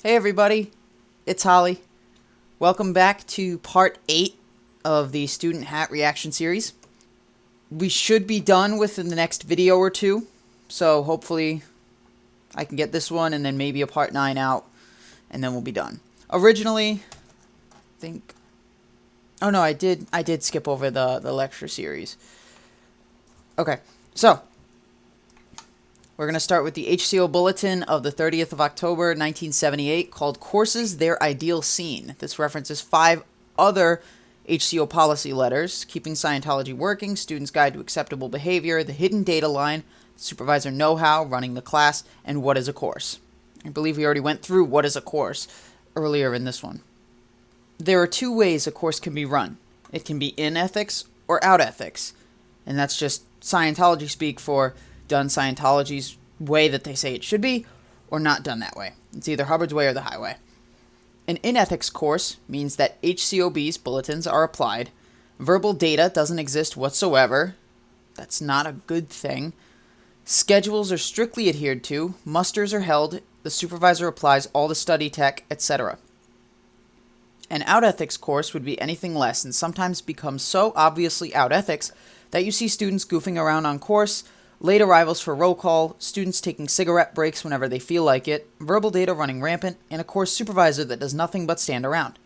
Hey everybody, it's Holly. Welcome back to part 8 of the student hat reaction series. We should be done within the next video or two, so hopefully I can get this one and then maybe a part 9 out, and then we'll be done. Originally, I did skip over the lecture series. Okay, so we're going to start with the HCO Bulletin of the 30th of October, 1978, called Courses, Their Ideal Scene. This references 5 other HCO policy letters: Keeping Scientology Working, Student's Guide to Acceptable Behavior, The Hidden Data Line, Supervisor Know-How, Running the Class, and What is a Course. I believe we already went through what is a course earlier in this one. There are 2 ways a course can be run. It can be in ethics or out ethics, and that's just Scientology speak for done Scientology's way that they say it should be, or not done that way. It's either Hubbard's way or the highway. An in-ethics course means that HCOB's bulletins are applied. Verbal data doesn't exist whatsoever. That's not a good thing. Schedules are strictly adhered to. Musters are held. The supervisor applies all the study tech, etc. An out-ethics course would be anything less, and sometimes becomes so obviously out-ethics that you see students goofing around on course, late arrivals for roll call, students taking cigarette breaks whenever they feel like it, verbal data running rampant, and a course supervisor that does nothing but stand around.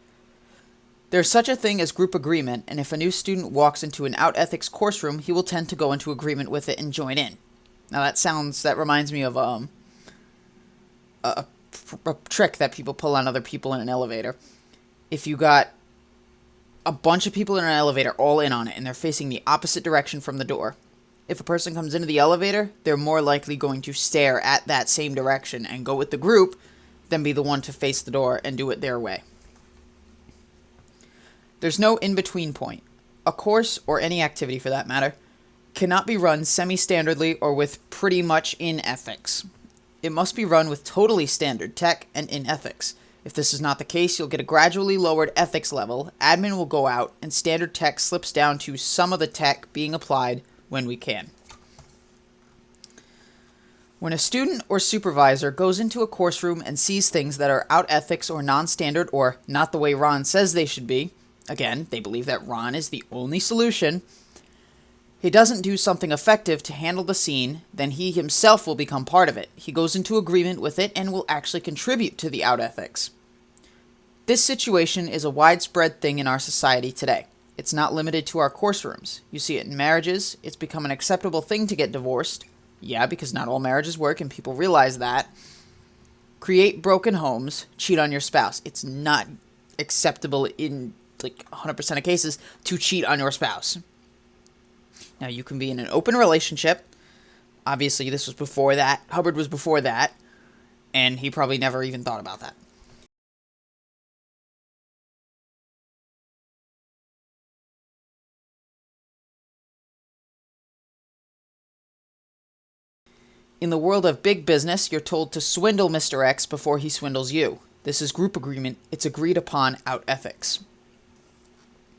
There's such a thing as group agreement, and if a new student walks into an out-ethics course room, he will tend to go into agreement with it and join in. Now that reminds me of a trick that people pull on other people in an elevator. If you got a bunch of people in an elevator all in on it, and they're facing the opposite direction from the door, if a person comes into the elevator, they're more likely going to stare at that same direction and go with the group than be the one to face the door and do it their way. There's no in-between point. A course, or any activity for that matter, cannot be run semi-standardly or with pretty much in ethics. It must be run with totally standard tech and in ethics. If this is not the case, you'll get a gradually lowered ethics level, admin will go out, and standard tech slips down to some of the tech being applied when we can. When a student or supervisor goes into a course room and sees things that are out ethics or non-standard or not the way Ron says they should be, again, they believe that Ron is the only solution, he doesn't do something effective to handle the scene, then he himself will become part of it. He goes into agreement with it and will actually contribute to the out ethics. This situation is a widespread thing in our society today. It's not limited to our course rooms. You see it in marriages. It's become an acceptable thing to get divorced. Yeah, because not all marriages work and people realize that. Create broken homes. Cheat on your spouse. It's not acceptable in 100% of cases to cheat on your spouse. Now, you can be in an open relationship. Obviously, this was before that. Hubbard was before that. And he probably never even thought about that. In the world of big business, you're told to swindle Mr. X before he swindles you. This is group agreement. It's agreed upon out ethics.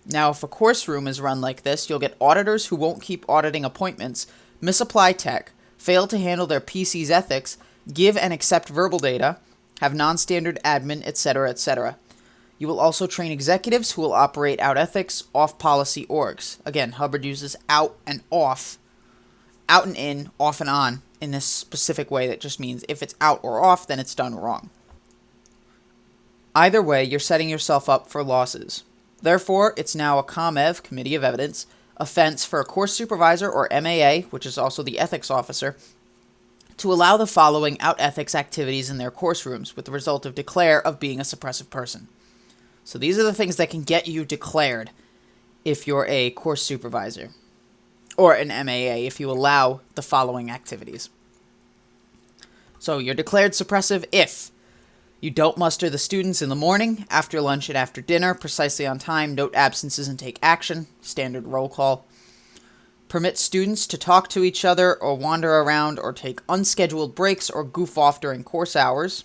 Now, if a course room is run like this, you'll get auditors who won't keep auditing appointments, misapply tech, fail to handle their PC's ethics, give and accept verbal data, have non-standard admin, etc., etc. You will also train executives who will operate out ethics, off-policy orgs. Again, Hubbard uses out and off, out and in, off and on, in this specific way that just means if it's out or off, then it's done wrong. Either way, you're setting yourself up for losses. Therefore, it's now a ComEv, Committee of Evidence, offense for a course supervisor or MAA, which is also the ethics officer, to allow the following out ethics activities in their course rooms with the result of declare of being a suppressive person. So these are the things that can get you declared if you're a course supervisor, or an MAA if you allow the following activities. So you're declared suppressive if you don't muster the students in the morning, after lunch, and after dinner, precisely on time, note absences and take action, standard roll call. Permit students to talk to each other or wander around or take unscheduled breaks or goof off during course hours.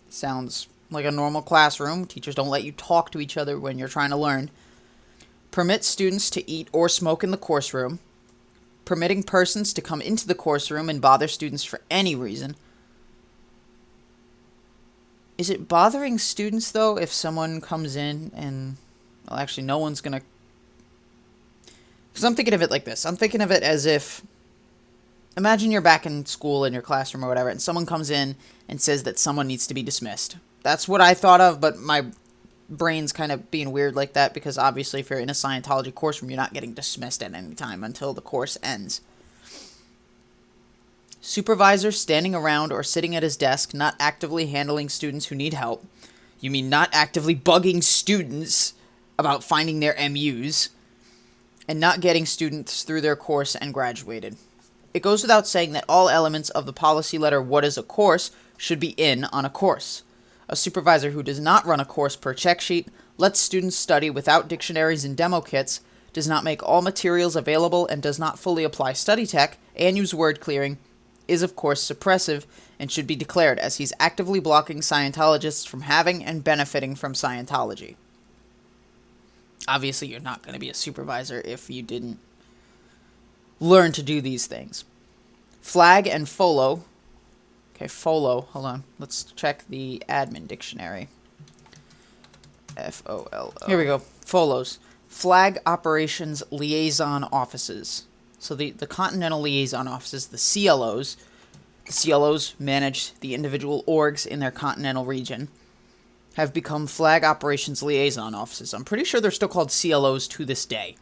Sounds like a normal classroom. Teachers don't let you talk to each other when you're trying to learn. Permit students to eat or smoke in the course room. Permitting persons to come into the course room and bother students for any reason. Is it bothering students, though, if someone comes in and, well, actually, no one's going to... Because I'm thinking of it like this. I'm thinking of it as if, imagine you're back in school in your classroom or whatever, and someone comes in and says that someone needs to be dismissed. That's what I thought of, but my brain's kind of being weird like that, because obviously if you're in a Scientology course room, you're not getting dismissed at any time until the course ends. Supervisor standing around or sitting at his desk, not actively handling students who need help. You mean not actively bugging students about finding their MUs, and not getting students through their course and graduated. It goes without saying that all elements of the policy letter "What is a course" should be in on a course. A supervisor who does not run a course per check sheet, lets students study without dictionaries and demo kits, does not make all materials available, and does not fully apply study tech and use word clearing, is of course suppressive and should be declared, as he's actively blocking Scientologists from having and benefiting from Scientology. Obviously, you're not going to be a supervisor if you didn't learn to do these things. Flag and FOLO. Okay, FOLO. Hold on. Let's check the admin dictionary. FOLO. Here we go. FOLOs. Flag Operations Liaison Offices. So the Continental Liaison Offices, the CLOs. The CLOs manage the individual orgs in their continental region, have become Flag Operations Liaison Offices. I'm pretty sure they're still called CLOs to this day.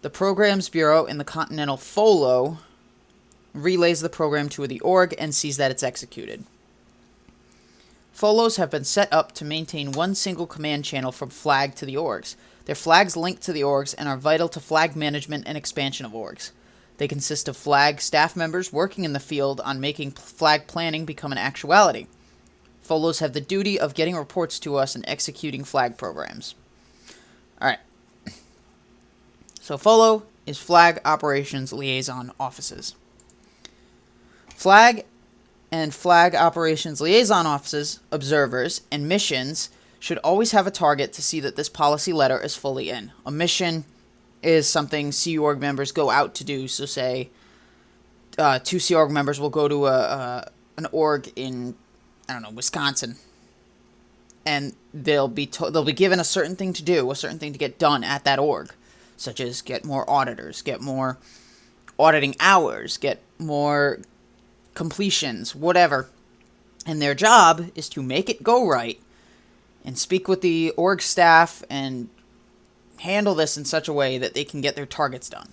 The Programs Bureau in the Continental FOLO relays the program to the org and sees that it's executed. FOLOs have been set up to maintain one single command channel from Flag to the orgs. Their flags link to the orgs and are vital to Flag management and expansion of orgs. They consist of Flag staff members working in the field on making Flag planning become an actuality. FOLOs have the duty of getting reports to us and executing Flag programs. Alright. So FOLO is Flag Operations Liaison Offices. Flag and Flag Operations Liaison Offices, observers, and missions should always have a target to see that this policy letter is fully in. A mission is something Sea Org members go out to do. So say 2 Sea Org members will go to an org in, I don't know, Wisconsin, and they'll be given a certain thing to do, a certain thing to get done at that org, such as get more auditors, get more auditing hours, get more completions, whatever. And their job is to make it go right and speak with the org staff and handle this in such a way that they can get their targets done.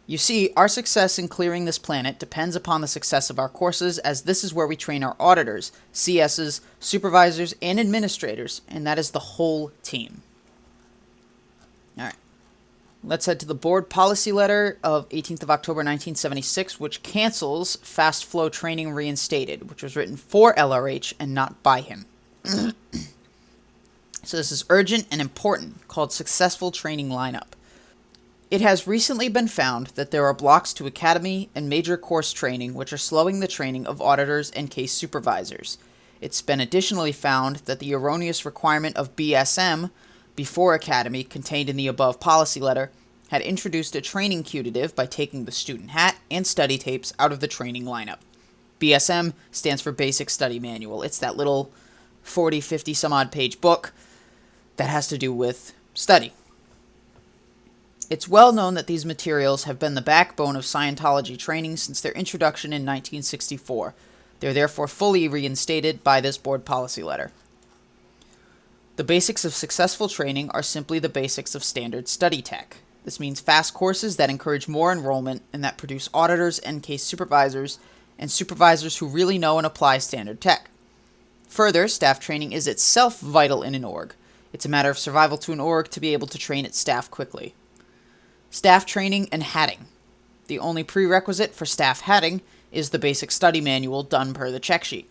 You see, our success in clearing this planet depends upon the success of our courses, as this is where we train our auditors, CSs, supervisors, and administrators, and that is the whole team. Alright. Let's head to the board policy letter of 18th of October 1976, which cancels Fast Flow Training Reinstated, which was written for LRH and not by him. So this is urgent and important, called Successful Training Lineup. It has recently been found that there are blocks to academy and major course training which are slowing the training of auditors and case supervisors. It's been additionally found that the erroneous requirement of BSM before academy contained in the above policy letter had introduced a training putative by taking the student hat and study tapes out of the training lineup. BSM stands for Basic Study Manual. It's that little 40, 50 some odd page book that has to do with study. It's well known that these materials have been the backbone of Scientology training since their introduction in 1964. They're therefore fully reinstated by this board policy letter. The basics of successful training are simply the basics of standard study tech. This means fast courses that encourage more enrollment and that produce auditors and case supervisors and supervisors who really know and apply standard tech. Further, staff training is itself vital in an org. It's a matter of survival to an org to be able to train its staff quickly. Staff training and hatting. The only prerequisite for staff hatting is the basic study manual done per the check sheet.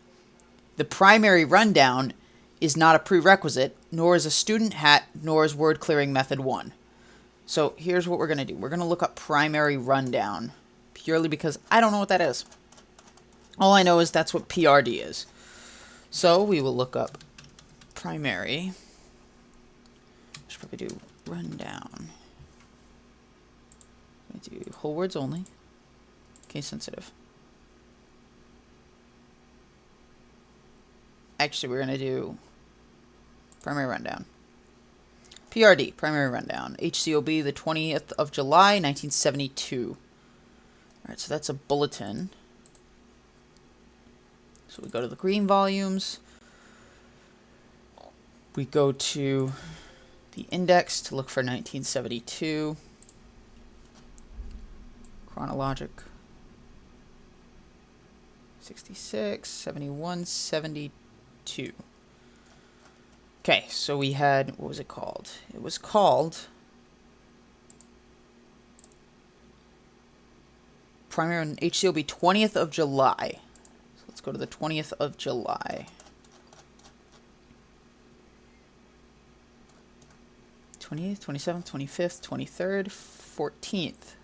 The primary rundown is not a prerequisite, nor is a student hat, nor is word clearing method 1. So here's what we're going to do. We're going to look up primary rundown, purely because I don't know what that is. All I know is that's what PRD is. So we will look up primary. Should probably do rundown. Do whole words only. Case sensitive. Actually, we're going to do primary rundown. PRD, primary rundown. HCOB, the 20th of July, 1972. All right, so that's a bulletin. So we go to the green volumes. We go to the index to look for 1972. Chronologic. 66, 71, 72. Okay, so we had, what was it called? It was called primary on HCOB 20th of July. So let's go to the 20th of July. 28th, 27th, 25th, 23rd, 14th.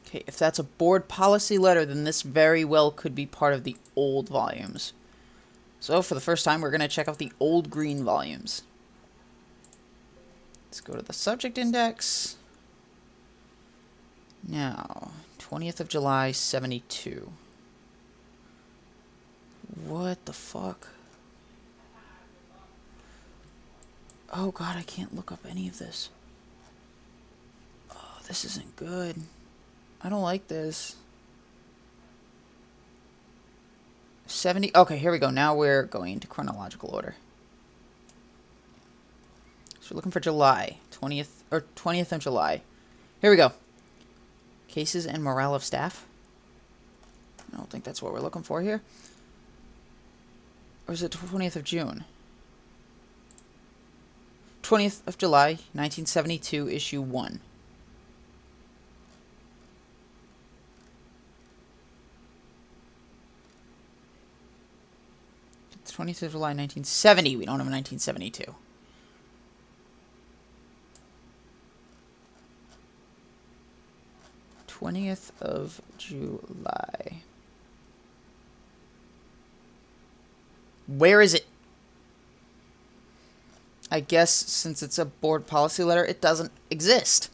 Okay, if that's a board policy letter, then this very well could be part of the old volumes. So for the first time, we're going to check out the old green volumes. Let's go to the subject index. Now, 20th of July, 72. What the fuck? Oh god, I can't look up any of this. Oh, this isn't good. I don't like this. 70. Okay, here we go. Now we're going into chronological order. So we're looking for July 20th of July. Here we go. Cases and morale of staff. I don't think that's what we're looking for here. Or is it 20th of June? 20th of July, 1972, issue 1. It's 20th of July, 1970. We don't have a 1972. '20th of July. Where is it? I guess since it's a board policy letter, it doesn't exist.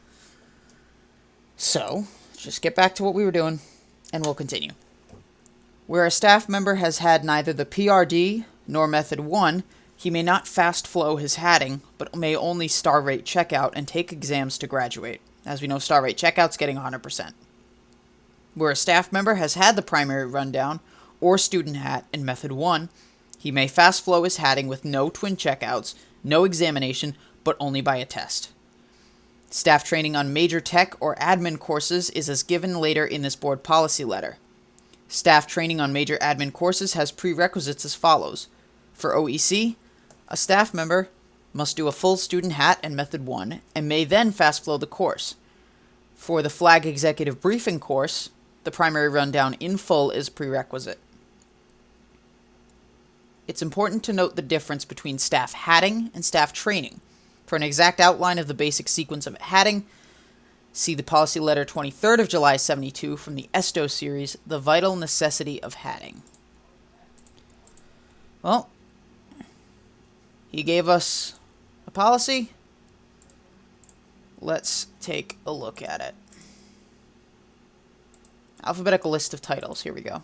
So, just get back to what we were doing, and we'll continue. Where a staff member has had neither the PRD nor Method 1, he may not fast flow his hatting, but may only star rate checkout and take exams to graduate. As we know, star rate checkout's getting 100%. Where a staff member has had the primary rundown or student hat in Method 1, he may fast flow his hatting with no twin checkouts, no examination, but only by a test. Staff training on major tech or admin courses is as given later in this board policy letter. Staff training on major admin courses has prerequisites as follows. For OEC, a staff member must do a full student hat in Method 1 and may then fast flow the course. For the Flag Executive Briefing course, the primary rundown in full is prerequisite. It's important to note the difference between staff hatting and staff training. For an exact outline of the basic sequence of hatting, see the policy letter 23rd of July 72 from the ESTO series, The Vital Necessity of Hatting. Well, he gave us a policy. Let's take a look at it. Alphabetical list of titles. Here we go.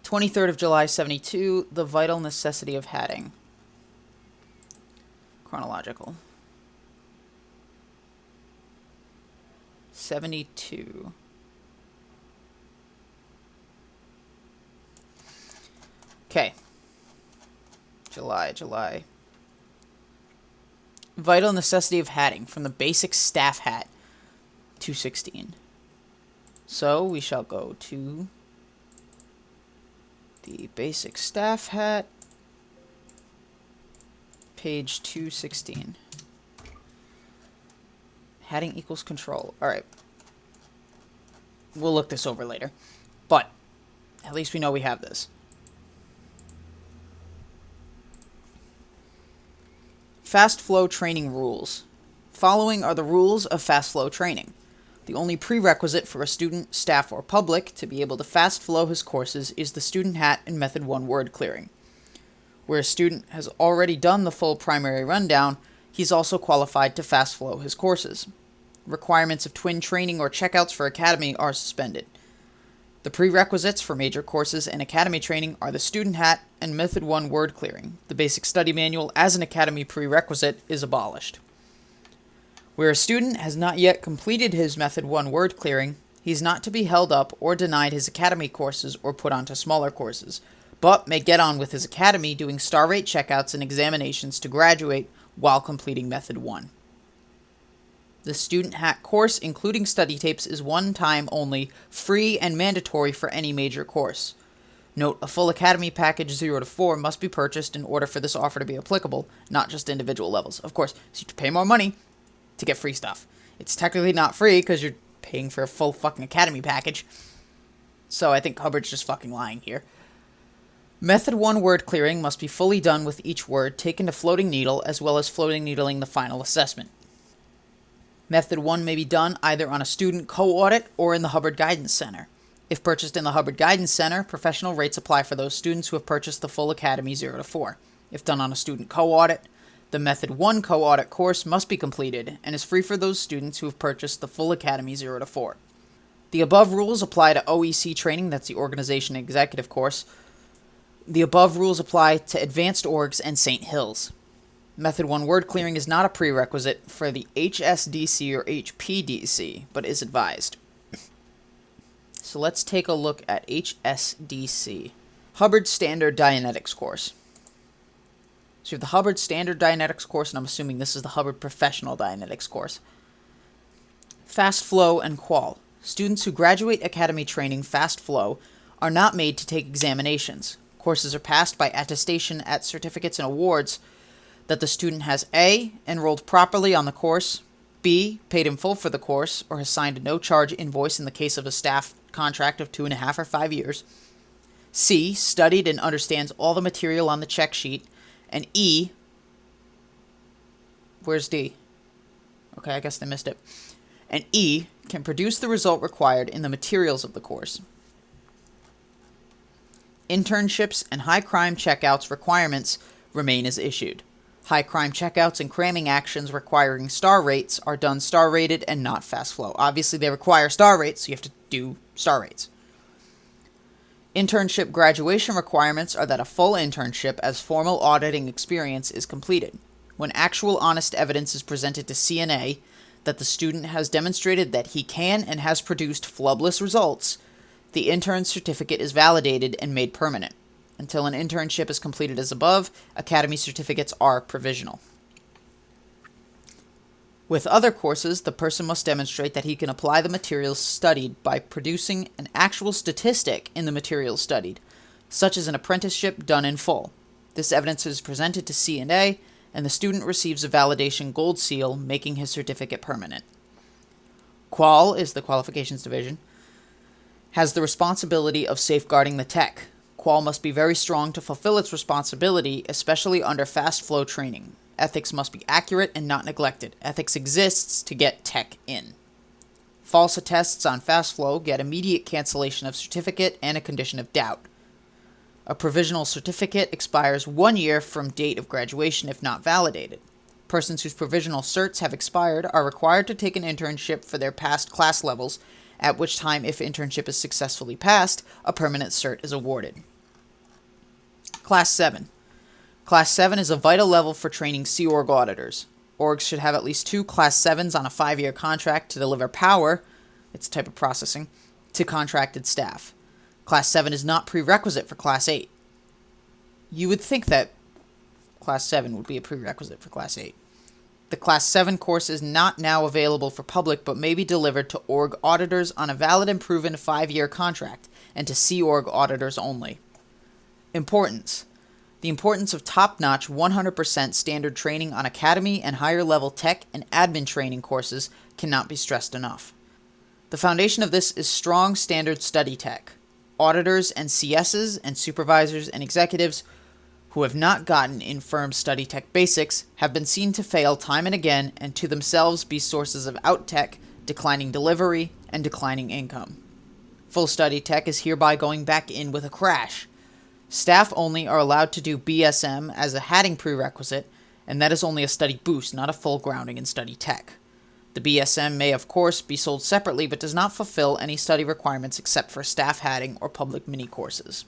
23rd of July 72, The Vital Necessity of Hatting. Chronological. 72. Okay. July. Vital Necessity of Hatting from the Basic Staff Hat, 216. So we shall go to the Basic Staff Hat, page 216. Hatting equals control. Alright. We'll look this over later. But at least we know we have this. Fast flow training rules. Following are the rules of fast flow training. The only prerequisite for a student, staff, or public to be able to fast flow his courses is the student hat and Method 1 word clearing. Where a student has already done the full primary rundown, he's also qualified to fast flow his courses. Requirements of twin training or checkouts for academy are suspended. The prerequisites for major courses and academy training are the student hat and Method 1 word clearing. The basic study manual as an academy prerequisite is abolished. Where a student has not yet completed his Method 1 word clearing, he is not to be held up or denied his academy courses or put onto smaller courses, but may get on with his academy doing star rate checkouts and examinations to graduate while completing Method 1. The student hat course, including study tapes, is one time only, free and mandatory for any major course. Note, a full academy package 0 to 4 must be purchased in order for this offer to be applicable, not just individual levels. Of course, so you have to pay more money to get free stuff. It's technically not free because you're paying for a full fucking academy package. So I think Hubbard's just fucking lying here. Method 1 word clearing must be fully done with each word taken to floating needle as well as floating needling the final assessment. Method 1 may be done either on a student co-audit or in the Hubbard Guidance Center. If purchased in the Hubbard Guidance Center, professional rates apply for those students who have purchased the full Academy 0 to 4. If done on a student co-audit, the Method 1 co-audit course must be completed and is free for those students who have purchased the full Academy 0 to 4. The above rules apply to OEC training, that's the Organization Executive course. The above rules apply to Advanced Orgs and St. Hills. Method 1 word clearing is not a prerequisite for the HSDC or HPDC, but is advised. So let's take a look at HSDC. Hubbard Standard Dianetics course. So you have the Hubbard Standard Dianetics course, and I'm assuming this is the Hubbard Professional Dianetics course. Fast Flow and Qual. Students who graduate Academy training Fast Flow are not made to take examinations. Courses are passed by attestation at certificates and awards that the student has A. enrolled properly on the course, B. paid in full for the course, or has signed a no-charge invoice in the case of a staff contract of 2.5 or 5 years, C. studied and understands all the material on the check sheet, and E. Where's D? Okay, I guess they missed it. And E. can produce the result required in the materials of the course. Internships and high crime checkouts requirements remain as issued. High crime checkouts and cramming actions requiring star rates are done star rated and not fast flow. Obviously, they require star rates, so you have to do star rates. Internship graduation requirements are that a full internship as formal auditing experience is completed. When actual honest evidence is presented to CNA that the student has demonstrated that he can and has produced flawless results, the intern certificate is validated and made permanent. Until an internship is completed as above, Academy certificates are provisional. With other courses, the person must demonstrate that he can apply the materials studied by producing an actual statistic in the materials studied, such as an apprenticeship done in full. This evidence is presented to C&A, and the student receives a validation gold seal, making his certificate permanent. Qual is the qualifications division, has the responsibility of safeguarding the tech. Qual must be very strong to fulfill its responsibility, especially under fast flow training. Ethics must be accurate and not neglected. Ethics exists to get tech in. False attests on fast flow get immediate cancellation of certificate and a condition of doubt. A provisional certificate expires 1 year from date of graduation if not validated. Persons whose provisional certs have expired are required to take an internship for their past class levels, at which time, if internship is successfully passed, a permanent cert is awarded. Class 7. Class 7 is a vital level for training Sea Org auditors. Orgs should have at least 2 Class 7s on a 5-year contract to deliver power, it's a type of processing, to contracted staff. Class 7 is not prerequisite for Class 8. You would think that Class 7 would be a prerequisite for Class 8. The Class 7 course is not now available for public, but may be delivered to Org auditors on a valid and proven 5-year contract, and to Sea Org auditors only. Importance. The importance of top-notch 100% standard training on academy and higher-level tech and admin training courses cannot be stressed enough. The foundation of this is strong standard study tech. Auditors and CSs and supervisors and executives who have not gotten infirm study tech basics have been seen to fail time and again and to themselves be sources of out-tech, declining delivery, and declining income. Full study tech is hereby going back in with a crash. Staff only are allowed to do BSM as a hatting prerequisite, and that is only a study boost, not a full grounding in study tech. The BSM may, of course, be sold separately, but does not fulfill any study requirements except for staff hatting or public mini-courses.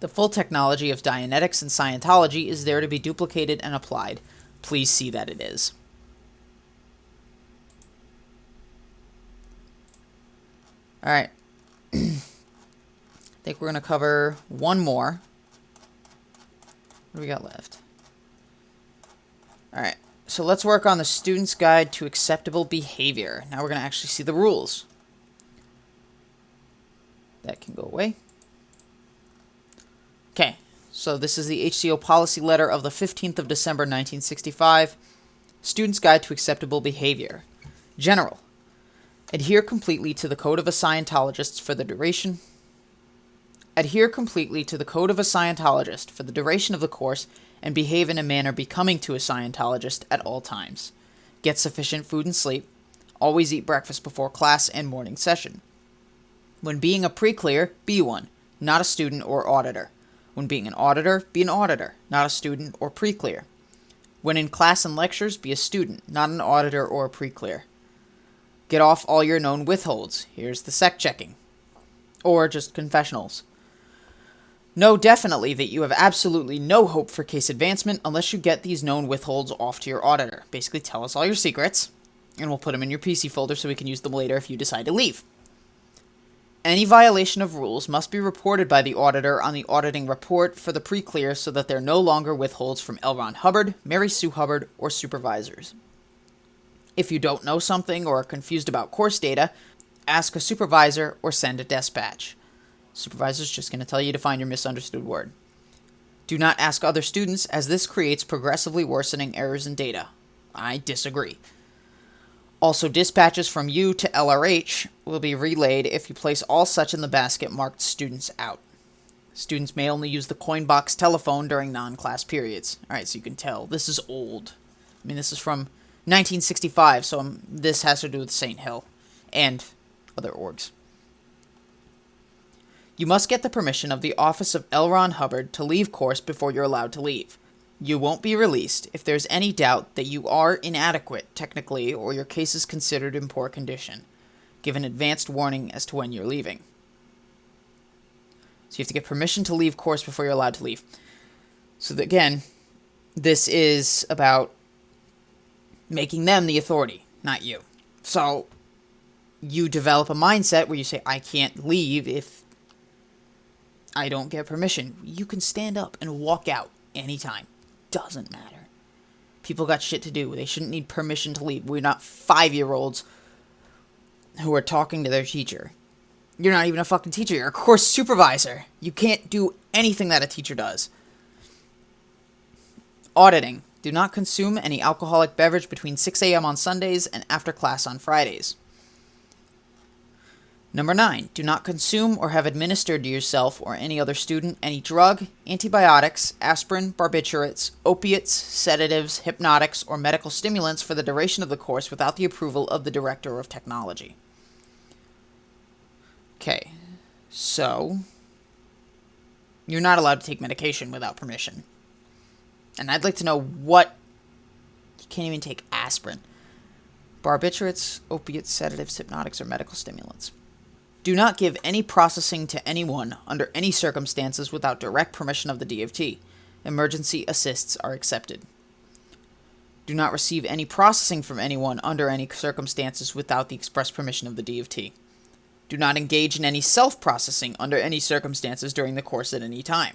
The full technology of Dianetics and Scientology is there to be duplicated and applied. Please see that it is. Alright. I think we're going to cover one more. What do we got left? Alright. So let's work on the Student's Guide to Acceptable Behavior. Now we're going to actually see the rules. That can go away. Okay, so this is the HCO policy letter of the 15th of December 1965. Student's Guide to Acceptable Behavior. General. Adhere completely to the Code of a Scientologist for the duration. Adhere completely to the Code of a Scientologist for the duration of the course and behave in a manner becoming to a Scientologist at all times. Get sufficient food and sleep. Always eat breakfast before class and morning session. When being a pre-clear, be one, not a student or auditor. When being an auditor, be an auditor, not a student or pre-clear. When in class and lectures, be a student, not an auditor or a pre-clear. Get off all your known withholds. Here's the sec checking. Or just confessionals. Know definitely that you have absolutely no hope for case advancement unless you get these known withholds off to your auditor. Basically, tell us all your secrets, and we'll put them in your PC folder so we can use them later if you decide to leave. Any violation of rules must be reported by the auditor on the auditing report for the pre-clear so that there no longer withholds from L. Ron Hubbard, Mary Sue Hubbard, or supervisors. If you don't know something or are confused about course data, ask a supervisor or send a dispatch. Supervisor's just going to tell you to find your misunderstood word. Do not ask other students, as this creates progressively worsening errors in data. I disagree. Also, dispatches from you to LRH will be relayed if you place all such in the basket marked students out. Students may only use the coin box telephone during non-class periods. Alright, so you can tell. This is old. I mean, this is from 1965, so this has to do with St. Hill and other orgs. You must get the permission of the office of L. Ron Hubbard to leave course before you're allowed to leave. You won't be released if there's any doubt that you are inadequate technically or your case is considered in poor condition. Give an advanced warning as to when you're leaving. So you have to get permission to leave course before you're allowed to leave. So again, this is about making them the authority, not you. So you develop a mindset where you say, I can't leave if I don't get permission. You can stand up and walk out anytime. Doesn't matter. People got shit to do. They shouldn't need permission to leave. We're not 5-year-olds who are talking to their teacher. You're not even a fucking teacher. You're a course supervisor. You can't do anything that a teacher does. Auditing. Do not consume any alcoholic beverage between 6 a.m. on Sundays and after class on Fridays. Number 9. Do not consume or have administered to yourself or any other student any drug, antibiotics, aspirin, barbiturates, opiates, sedatives, hypnotics, or medical stimulants for the duration of the course without the approval of the Director of Technology. Okay, so you're not allowed to take medication without permission. And I'd like to know what... You can't even take aspirin. Barbiturates, opiates, sedatives, hypnotics, or medical stimulants. Do not give any processing to anyone under any circumstances without direct permission of the DFT. Emergency assists are accepted. Do not receive any processing from anyone under any circumstances without the express permission of the DFT. Do not engage in any self-processing under any circumstances during the course at any time.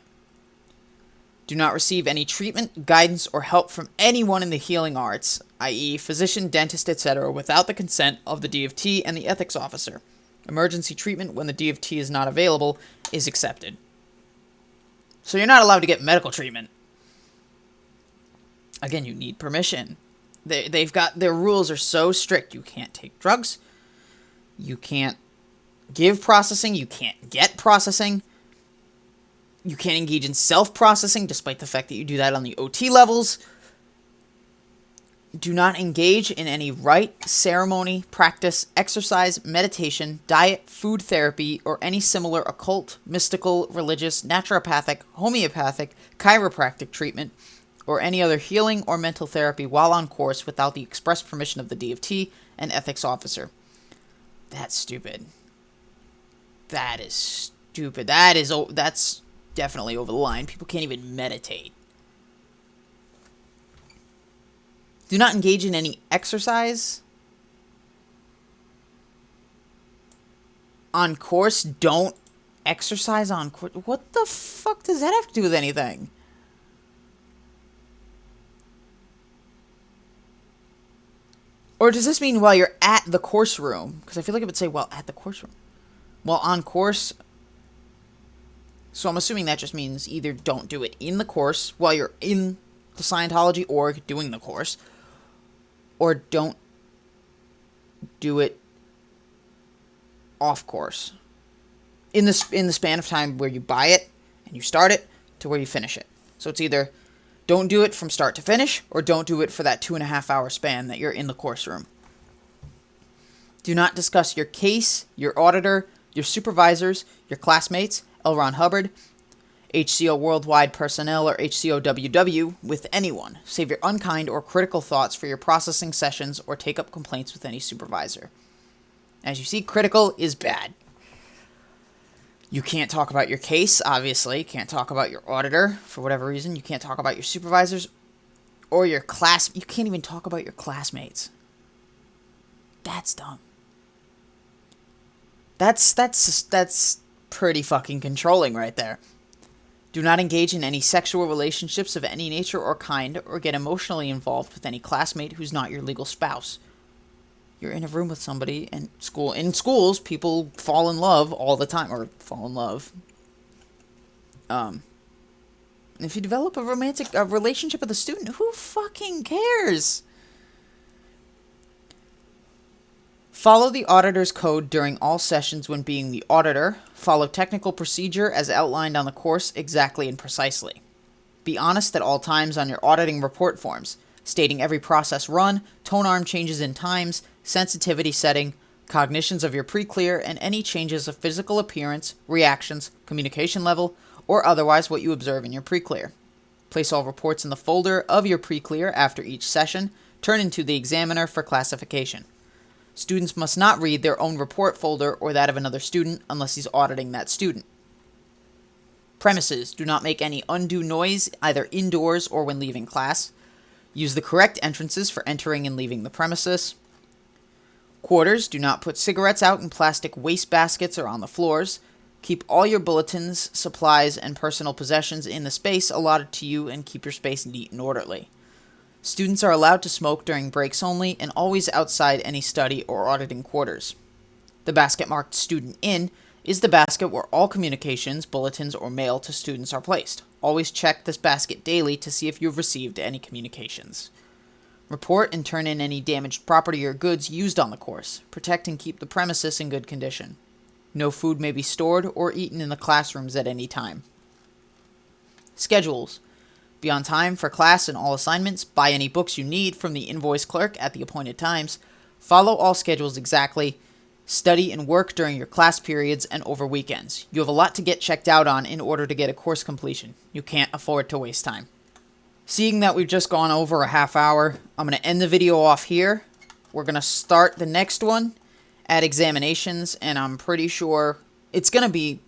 Do not receive any treatment, guidance, or help from anyone in the healing arts, i.e. physician, dentist, etc., without the consent of the DFT and the ethics officer. Emergency treatment when the DFT is not available is accepted. So you're not allowed to get medical treatment. Again, you need permission. They've got, their rules are so strict. You can't take drugs. You can't give processing. You can't get processing. You can't engage in self-processing, despite the fact that you do that on the OT levels. Do not engage in any rite, ceremony, practice, exercise, meditation, diet, food therapy, or any similar occult, mystical, religious, naturopathic, homeopathic, chiropractic treatment, or any other healing or mental therapy while on course without the express permission of the DFT and ethics officer. That's stupid. That is stupid. That's definitely over the line. People can't even meditate. Do not engage in any exercise. On course, don't exercise on course. What the fuck does that have to do with anything? Or does this mean while you're at the course room? Because I feel like it would say while at the course room. While on course. So I'm assuming that just means either don't do it in the course while you're in the Scientology org doing the course, or don't do it off course. In the span of time where you buy it and you start it to where you finish it. So it's either don't do it from start to finish, or don't do it for that 2.5 hour span that you're in the course room. Do not discuss your case, your auditor, your supervisors, your classmates, L. Ron Hubbard, HCO Worldwide personnel, or HCOWW with anyone. Save your unkind or critical thoughts for your processing sessions or take up complaints with any supervisor. As you see, critical is bad. You can't talk about your case, obviously. You can't talk about your auditor for whatever reason. You can't talk about your supervisors or your class. You can't even talk about your classmates. That's dumb. That's pretty fucking controlling right there. Do not engage in any sexual relationships of any nature or kind, or get emotionally involved with any classmate who's not your legal spouse. You're in a room with somebody, and in schools, people fall in love all the time, or fall in love. If you develop a romantic relationship with a student, who fucking cares? Follow the auditor's code during all sessions when being the auditor. Follow technical procedure as outlined on the course exactly and precisely. Be honest at all times on your auditing report forms, stating every process run, tone arm changes in times, sensitivity setting, cognitions of your pre-clear, and any changes of physical appearance, reactions, communication level, or otherwise what you observe in your pre-clear. Place all reports in the folder of your pre-clear after each session. Turn into the examiner for classification. Students must not read their own report folder or that of another student unless he's auditing that student. Premises. Do not make any undue noise either indoors or when leaving class. Use the correct entrances for entering and leaving the premises. Quarters. Do not put cigarettes out in plastic waste baskets or on the floors. Keep all your bulletins, supplies, and personal possessions in the space allotted to you and keep your space neat and orderly. Students are allowed to smoke during breaks only and always outside any study or auditing quarters. The basket marked Student In is the basket where all communications, bulletins, or mail to students are placed. Always check this basket daily to see if you've received any communications. Report and turn in any damaged property or goods used on the course. Protect and keep the premises in good condition. No food may be stored or eaten in the classrooms at any time. Schedules. Be on time for class and all assignments. Buy any books you need from the invoice clerk at the appointed times. Follow all schedules exactly. Study and work during your class periods and over weekends. You have a lot to get checked out on in order to get a course completion. You can't afford to waste time. Seeing that we've just gone over a half hour, I'm going to end the video off here. We're going to start the next one at examinations, and I'm pretty sure it's going to be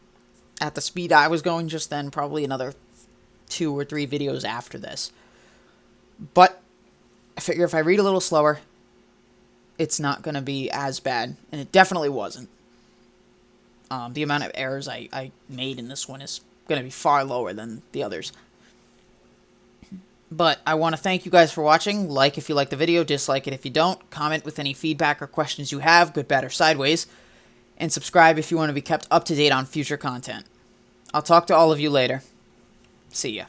at the speed I was going just then, probably another 2 or 3 videos after this. But I figure if I read a little slower, it's not going to be as bad, and it definitely wasn't. The amount of errors I made in this one is going to be far lower than the others. But I want to thank you guys for watching. Like if you like the video, dislike it if you don't. Comment with any feedback or questions you have, good, bad, or sideways. And subscribe if you want to be kept up to date on future content. I'll talk to all of you later. See ya.